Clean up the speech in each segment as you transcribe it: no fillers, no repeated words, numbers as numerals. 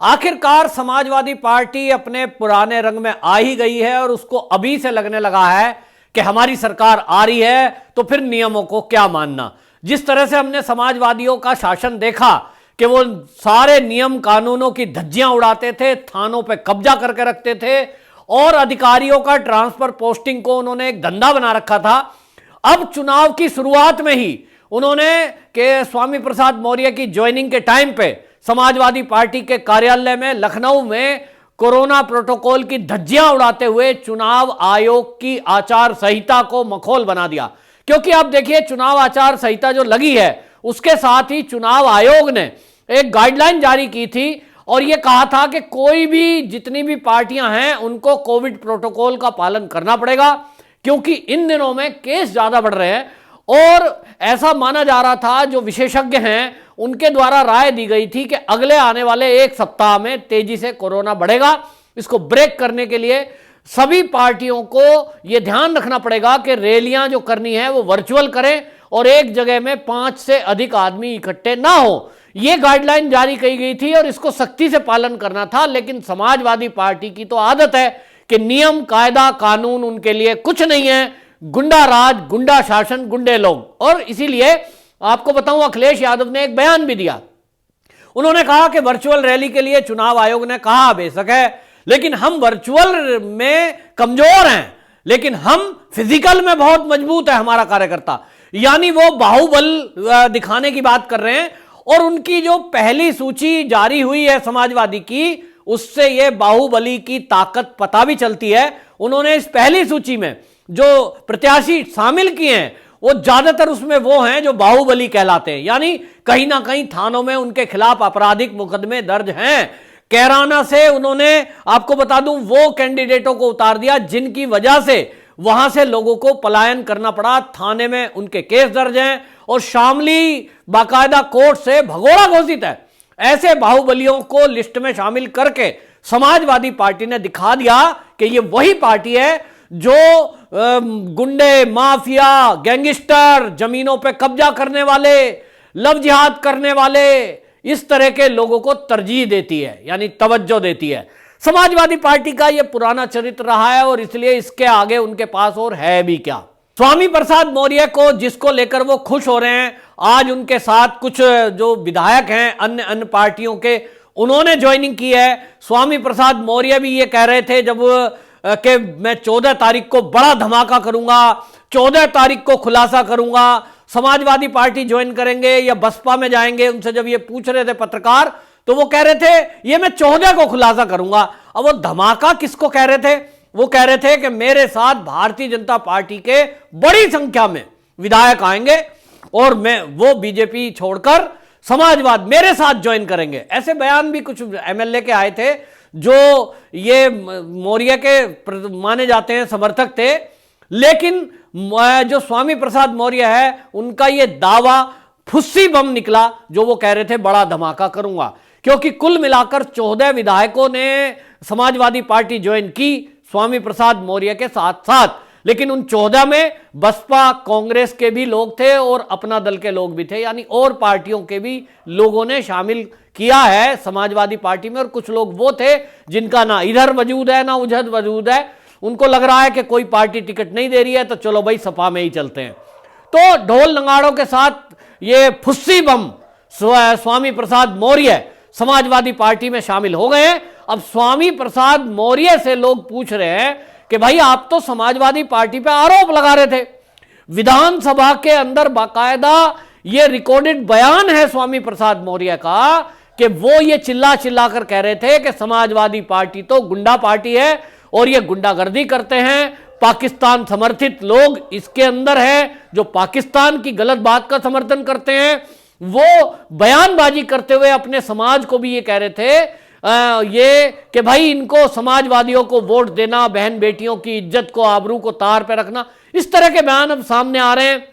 आखिरकार समाजवादी पार्टी अपने पुराने रंग में आ ही गई है और उसको अभी से लगने लगा है कि हमारी सरकार आ रही है तो फिर नियमों को क्या मानना। जिस तरह से हमने समाजवादियों का शासन देखा कि वो सारे नियम कानूनों की धज्जियां उड़ाते थे, थानों पे कब्जा करके रखते थे और अधिकारियों का ट्रांसफर पोस्टिंग को उन्होंने एक धंधा बना रखा था। अब चुनाव की शुरुआत में ही उन्होंने के स्वामी प्रसाद मौर्य की ज्वाइनिंग के टाइम पे समाजवादी पार्टी के कार्यालय में लखनऊ में कोरोना प्रोटोकॉल की धज्जियां उड़ाते हुए चुनाव आयोग की आचार संहिता को मखौल बना दिया। क्योंकि आप देखिए, चुनाव आचार संहिता जो लगी है उसके साथ ही चुनाव आयोग ने एक गाइडलाइन जारी की थी और यह कहा था कि कोई भी जितनी भी पार्टियां हैं उनको कोविड प्रोटोकॉल का पालन करना पड़ेगा, क्योंकि इन दिनों में केस ज्यादा बढ़ रहे हैं। और ऐसा माना जा रहा था, जो विशेषज्ञ हैं उनके द्वारा राय दी गई थी कि अगले आने वाले एक सप्ताह में तेजी से कोरोना बढ़ेगा। इसको ब्रेक करने के लिए सभी पार्टियों को यह ध्यान रखना पड़ेगा कि रैलियां जो करनी है वो वर्चुअल करें और एक जगह में 5 से अधिक आदमी इकट्ठे ना हो। यह गाइडलाइन जारी की गई थी और इसको सख्ती से पालन करना था। लेकिन समाजवादी पार्टी की तो आदत है कि नियम कायदा कानून उनके लिए कुछ नहीं है, गुंडा राज, गुंडा शासन, गुंडे लोग। और इसीलिए आपको बताऊं, अखिलेश यादव ने एक बयान भी दिया। उन्होंने कहा कि वर्चुअल रैली के लिए चुनाव आयोग ने कहा बेशक है, लेकिन हम वर्चुअल में कमजोर हैं, लेकिन हम फिजिकल में बहुत मजबूत है हमारा कार्यकर्ता। यानी वो बाहुबल दिखाने की बात कर रहे हैं। और उनकी जो पहली सूची जारी हुई है समाजवादी की, उससे ये बाहुबली की ताकत पता भी चलती है। उन्होंने इस पहली सूची में जो प्रत्याशी शामिल किए हैं वो ज्यादातर उसमें वो हैं जो बाहुबली कहलाते हैं, यानी कहीं ना कहीं थानों में उनके खिलाफ आपराधिक मुकदमे दर्ज हैं। कैराना से उन्होंने, आपको बता दूं, वो कैंडिडेटों को उतार दिया जिनकी वजह से वहां से लोगों को पलायन करना पड़ा। थाने में उनके केस दर्ज हैं और शामली बाकायदा कोर्ट से भगोड़ा घोषित है। ऐसे बाहुबलियों को लिस्ट में शामिल करके समाजवादी पार्टी ने दिखा दिया कि ये वही पार्टी है जो गुंडे, माफिया, गैंगस्टर, जमीनों पे कब्जा करने वाले, लव जिहाद करने वाले, इस तरह के लोगों को तरजीह देती है, यानी तवज्जो देती है। समाजवादी पार्टी का यह पुराना चरित्र रहा है और इसलिए इसके आगे उनके पास और है भी क्या। स्वामी प्रसाद मौर्य को, जिसको लेकर वो खुश हो रहे हैं, आज उनके साथ कुछ जो विधायक हैं अन्य पार्टियों के, उन्होंने ज्वाइनिंग की है। स्वामी प्रसाद मौर्य भी ये कह रहे थे जब कि मैं 14 तारीख को बड़ा धमाका करूंगा, 14 तारीख को खुलासा करूंगा, समाजवादी पार्टी ज्वाइन करेंगे या बसपा में जाएंगे। उनसे जब ये पूछ रहे थे पत्रकार, तो वो कह रहे थे ये मैं 14 को खुलासा करूंगा। अब वो धमाका किसको कह रहे थे? वो कह रहे थे कि मेरे साथ भारतीय जनता पार्टी के बड़ी संख्या में विधायक आएंगे और मैं वो बीजेपी छोड़कर समाजवाद मेरे साथ ज्वाइन करेंगे। ऐसे बयान भी कुछ एमएलए के आए थे जो ये मौर्य के माने जाते हैं समर्थक थे। लेकिन जो स्वामी प्रसाद मौर्य है उनका ये दावा फुस्सी बम निकला, जो वो कह रहे थे बड़ा धमाका करूंगा। क्योंकि कुल मिलाकर 14 विधायकों ने समाजवादी पार्टी ज्वाइन की स्वामी प्रसाद मौर्य के साथ साथ, लेकिन उन 14 में बसपा, कांग्रेस के भी लोग थे और अपना दल के लोग भी थे, यानी और पार्टियों के भी लोगों ने शामिल किया है समाजवादी पार्टी में। और कुछ लोग वो थे जिनका ना इधर वजूद है ना उधर वजूद है। उनको लग रहा है कि कोई पार्टी टिकट नहीं दे रही है तो चलो भाई सपा में ही चलते हैं। तो ढोल नगाड़ों के साथ ये फुस्सी बम स्वामी प्रसाद मौर्य समाजवादी पार्टी में शामिल हो गए हैं। अब स्वामी प्रसाद मौर्य से लोग पूछ रहे हैं कि भाई आप तो समाजवादी पार्टी पे आरोप लगा रहे थे, विधानसभा के अंदर बाकायदा ये रिकॉर्डेड बयान है स्वामी प्रसाद मौर्य का कि वो ये चिल्ला चिल्ला कर कह रहे थे कि समाजवादी पार्टी तो गुंडा पार्टी है और ये गुंडागर्दी करते हैं, पाकिस्तान समर्थित लोग इसके अंदर है जो पाकिस्तान की गलत बात का समर्थन करते हैं। वो बयानबाजी करते हुए अपने समाज को भी ये कह रहे थे ये कि भाई इनको समाजवादियों को वोट देना, बहन बेटियों की इज्जत को, आबरू को तार पे रखना, इस तरह के बयान अब सामने आ रहे हैं।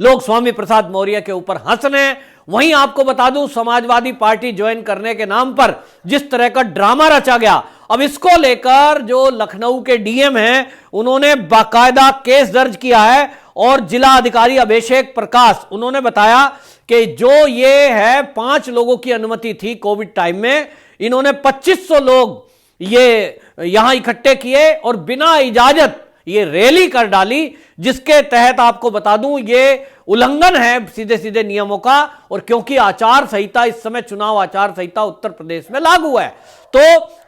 लोग स्वामी प्रसाद मौर्य के ऊपर हंस रहे हैं। वहीं आपको बता दूं, समाजवादी पार्टी ज्वाइन करने के नाम पर जिस तरह का ड्रामा रचा गया, अब इसको लेकर जो लखनऊ के डीएम हैं उन्होंने बाकायदा केस दर्ज किया है। और जिला अधिकारी अभिषेक प्रकाश, उन्होंने बताया कि जो ये है 5 लोगों की अनुमति थी कोविड टाइम में, इन्होंने 2500 लोग ये यहां इकट्ठे किए और बिना इजाजत ये रैली कर डाली, जिसके तहत आपको बता दूं ये उल्लंघन है सीधे सीधे नियमों का। और क्योंकि आचार संहिता इस समय चुनाव आचार संहिता उत्तर प्रदेश में लागू है, तो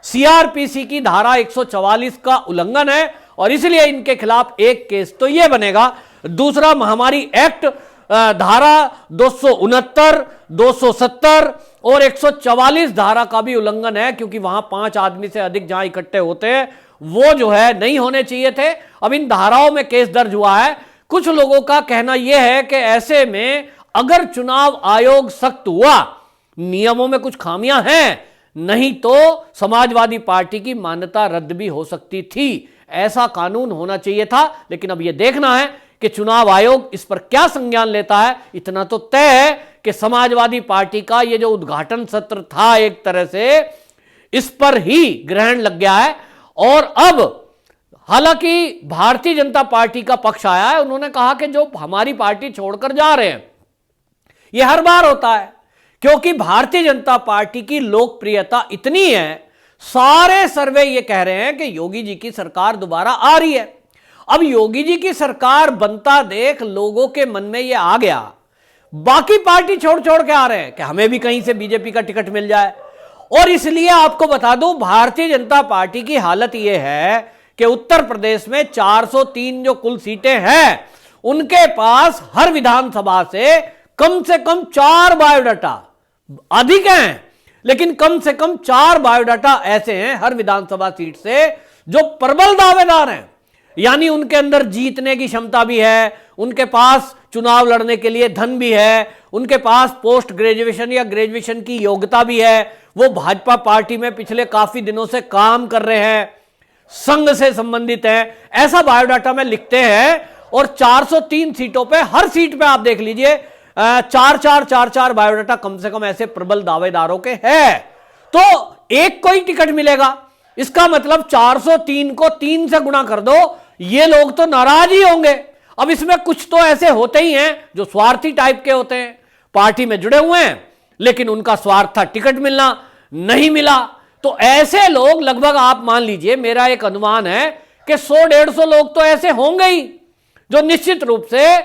सीआरपीसी की धारा 144 का उल्लंघन है और इसलिए इनके खिलाफ एक केस तो यह बनेगा। दूसरा, महामारी एक्ट धारा 269, 270 और 144 धारा का भी उल्लंघन है, क्योंकि वहां 5 आदमी से अधिक जहां इकट्ठे होते हैं वो जो है नहीं होने चाहिए थे। अब इन धाराओं में केस दर्ज हुआ है। कुछ लोगों का कहना यह है कि ऐसे में अगर चुनाव आयोग सख्त हुआ, नियमों में कुछ खामियां हैं, नहीं तो समाजवादी पार्टी की मान्यता रद्द भी हो सकती थी। ऐसा कानून होना चाहिए था, लेकिन अब यह देखना है कि चुनाव आयोग इस पर क्या संज्ञान लेता है। इतना तो तय है कि समाजवादी पार्टी का यह जो उद्घाटन सत्र था एक तरह से इस पर ही ग्रहण लग गया है। और अब हालांकि भारतीय जनता पार्टी का पक्ष आया है, उन्होंने कहा कि जो हमारी पार्टी छोड़कर जा रहे हैं, यह हर बार होता है, क्योंकि भारतीय जनता पार्टी की लोकप्रियता इतनी है, सारे सर्वे ये कह रहे हैं कि योगी जी की सरकार दोबारा आ रही है। अब योगी जी की सरकार बनता देख लोगों के मन में यह आ गया, बाकी पार्टी छोड़ छोड़ के आ रहे हैं कि हमें भी कहीं से बीजेपी का टिकट मिल जाए। और इसलिए आपको बता दूं, भारतीय जनता पार्टी की हालत यह है कि उत्तर प्रदेश में 403 जो कुल सीटें हैं, उनके पास हर विधानसभा से कम 4 बायोडाटा, अधिक हैं लेकिन कम से कम 4 बायोडाटा ऐसे हैं हर विधानसभा सीट से जो प्रबल दावेदार हैं। यानी उनके अंदर जीतने की क्षमता भी है, उनके पास चुनाव लड़ने के लिए धन भी है, उनके पास पोस्ट ग्रेजुएशन या ग्रेजुएशन की योग्यता भी है, वो भाजपा पार्टी में पिछले काफी दिनों से काम कर रहे हैं, संघ से संबंधित हैं, ऐसा बायोडाटा में लिखते हैं। और 403 सीटों पे हर सीट पे आप देख लीजिए 4 बायोडाटा कम से कम ऐसे प्रबल दावेदारों के हैं। तो एक को ही टिकट मिलेगा, इसका मतलब 403 को 3 से गुणा कर दो, ये लोग तो नाराज ही होंगे। अब इसमें कुछ तो ऐसे होते ही हैं जो स्वार्थी टाइप के होते हैं, पार्टी में जुड़े हुए हैं लेकिन उनका स्वार्थ था टिकट मिलना, नहीं मिला। तो ऐसे लोग लगभग आप मान लीजिए, मेरा एक अनुमान है कि 100-150 लोग तो ऐसे होंगे ही जो निश्चित रूप से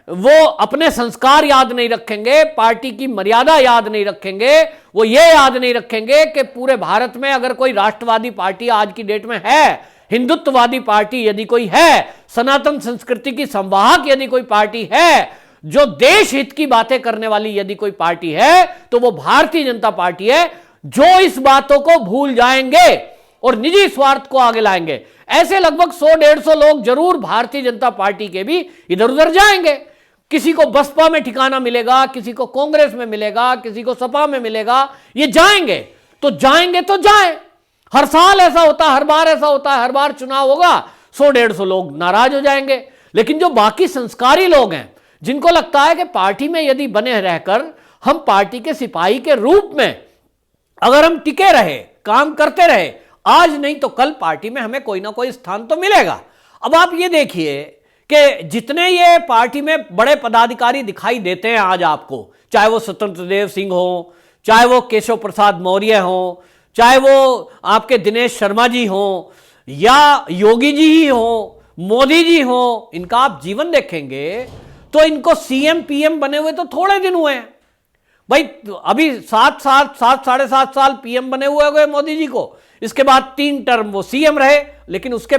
वो अपने संस्कार याद नहीं रखेंगे, पार्टी की मर्यादा याद नहीं रखेंगे, वो ये याद नहीं रखेंगे कि पूरे भारत में अगर कोई राष्ट्रवादी पार्टी आज की डेट में है, हिंदुत्ववादी पार्टी यदि कोई है, सनातन संस्कृति की संवाहक यदि कोई पार्टी है, जो देश हित की बातें करने वाली यदि कोई पार्टी है, तो वो भारतीय जनता पार्टी है। जो इस बातों को भूल जाएंगे और निजी स्वार्थ को आगे लाएंगे, ऐसे लगभग 100-150 लोग जरूर भारतीय जनता पार्टी के भी इधर उधर जाएंगे। किसी को बसपा में ठिकाना मिलेगा, किसी को कांग्रेस में मिलेगा, किसी को सपा में मिलेगा, ये जाएंगे तो जाएं। हर साल ऐसा होता है, हर बार ऐसा होता है, हर बार चुनाव होगा 100-150 लोग नाराज हो जाएंगे। लेकिन जो बाकी संस्कारी लोग हैं, जिनको लगता है कि पार्टी में यदि बने रहकर हम पार्टी के सिपाही के रूप में अगर हम टिके रहे, काम करते रहे, आज नहीं तो कल पार्टी में हमें कोई ना कोई स्थान तो मिलेगा। अब आप ये देखिए कि जितने ये पार्टी में बड़े पदाधिकारी दिखाई देते हैं आज आपको, चाहे वो स्वतंत्र देव सिंह हो, चाहे वो केशव प्रसाद मौर्य हो, चाहे वो आपके दिनेश शर्मा जी हो, या योगी जी ही हो, मोदी जी हो, इनका आप जीवन देखेंगे तो इनको सीएम पीएम बने हुए तो थोड़े दिन हुए हैं भाई। अभी 7 साल पीएम बने हुए गए मोदी जी को, इसके बाद 3 टर्म वो सीएम रहे। लेकिन उसके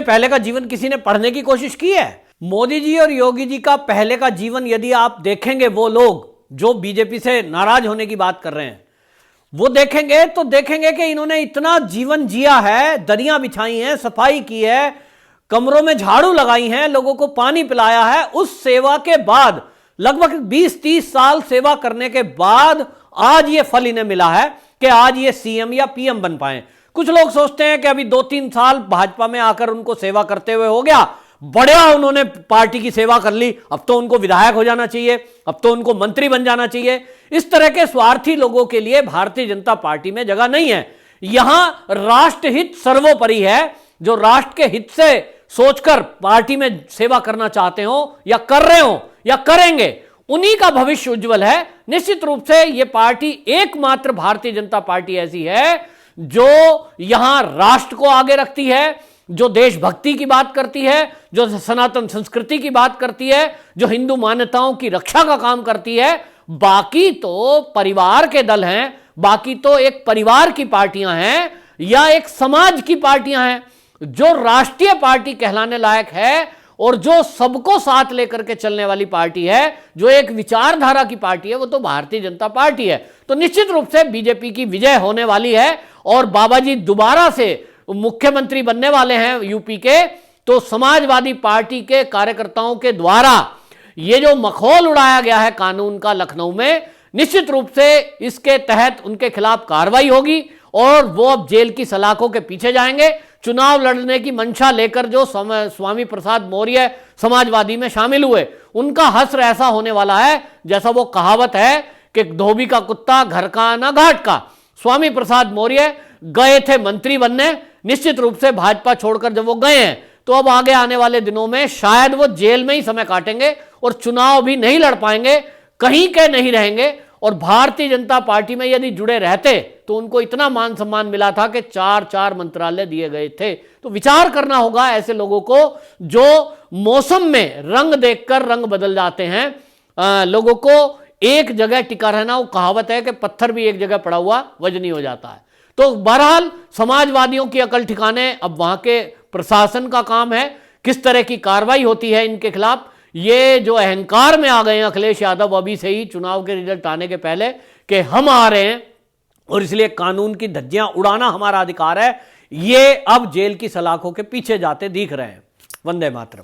पहले का जीवन किसी ने पढ़ने की कोशिश की है? मोदी जी और योगी जी का पहले का जीवन यदि आप देखेंगे, वो लोग जो बीजेपी से नाराज होने की बात कर रहे हैं, वो देखेंगे तो देखेंगे कि इन्होंने इतना जीवन जिया है, दरियां बिछाई हैं, सफाई की है, कमरों में झाड़ू लगाई हैं, लोगों को पानी पिलाया है। उस सेवा के बाद लगभग 20-30 साल सेवा करने के बाद आज ये फल इन्हें मिला है कि आज ये सीएम या पीएम बन पाए। कुछ लोग सोचते हैं कि अभी 2-3 साल भाजपा में आकर उनको सेवा करते हुए हो गया, बढ़िया उन्होंने पार्टी की सेवा कर ली, अब तो उनको विधायक हो जाना चाहिए, अब तो उनको मंत्री बन जाना चाहिए। इस तरह के स्वार्थी लोगों के लिए भारतीय जनता पार्टी में जगह नहीं है। यहां राष्ट्रहित सर्वोपरि है। जो राष्ट्र के हित से सोचकर पार्टी में सेवा करना चाहते हो या कर रहे हो या करेंगे, उन्हीं का भविष्य उज्जवल है। निश्चित रूप से यह पार्टी एकमात्र भारतीय जनता पार्टी ऐसी है जो यहां राष्ट्र को आगे रखती है, जो देशभक्ति की बात करती है, जो सनातन संस्कृति की बात करती है, जो हिंदू मान्यताओं की रक्षा का काम करती है। बाकी तो परिवार के दल हैं, बाकी तो एक परिवार की पार्टियां हैं या एक समाज की पार्टियां हैं। जो राष्ट्रीय पार्टी कहलाने लायक है और जो सबको साथ लेकर के चलने वाली पार्टी है, जो एक विचारधारा की पार्टी है, वो तो भारतीय जनता पार्टी है। तो निश्चित रूप से बीजेपी की विजय होने वाली है और बाबा जी दोबारा से मुख्यमंत्री बनने वाले हैं यूपी के। तो समाजवादी पार्टी के कार्यकर्ताओं के द्वारा ये जो मखौल उड़ाया गया है कानून का लखनऊ में, निश्चित रूप से इसके तहत उनके खिलाफ कार्रवाई होगी और वो अब जेल की सलाखों के पीछे जाएंगे। चुनाव लड़ने की मंशा लेकर जो स्वामी प्रसाद मौर्य समाजवादी में शामिल हुए, उनका हश्र ऐसा होने वाला है जैसा वो कहावत है कि धोबी का कुत्ता घर का ना घाट का। स्वामी प्रसाद मौर्य गए थे मंत्री बनने, निश्चित रूप से भाजपा छोड़कर जब वो गए हैं तो अब आगे आने वाले दिनों में शायद वो जेल में ही समय काटेंगे और चुनाव भी नहीं लड़ पाएंगे, कहीं के नहीं रहेंगे। और भारतीय जनता पार्टी में यदि जुड़े रहते तो उनको इतना मान सम्मान मिला था कि 4-4 मंत्रालय दिए गए थे। तो विचार करना होगा ऐसे लोगों को जो मौसम में रंग देखकर रंग बदल जाते हैं। लोगों को एक जगह टिका रहना, वो कहावत है कि पत्थर भी एक जगह पड़ा हुआ वजनी हो जाता है। तो बहरहाल समाजवादियों की अकल ठिकाने अब वहां के प्रशासन का काम है, किस तरह की कार्रवाई होती है इनके खिलाफ। ये जो अहंकार में आ गए हैं अखिलेश यादव अभी से ही चुनाव के रिजल्ट आने के पहले कि हम आ रहे हैं और इसलिए कानून की धज्जियां उड़ाना हमारा अधिकार है, ये अब जेल की सलाखों के पीछे जाते दिख रहे हैं। वंदे मातरम।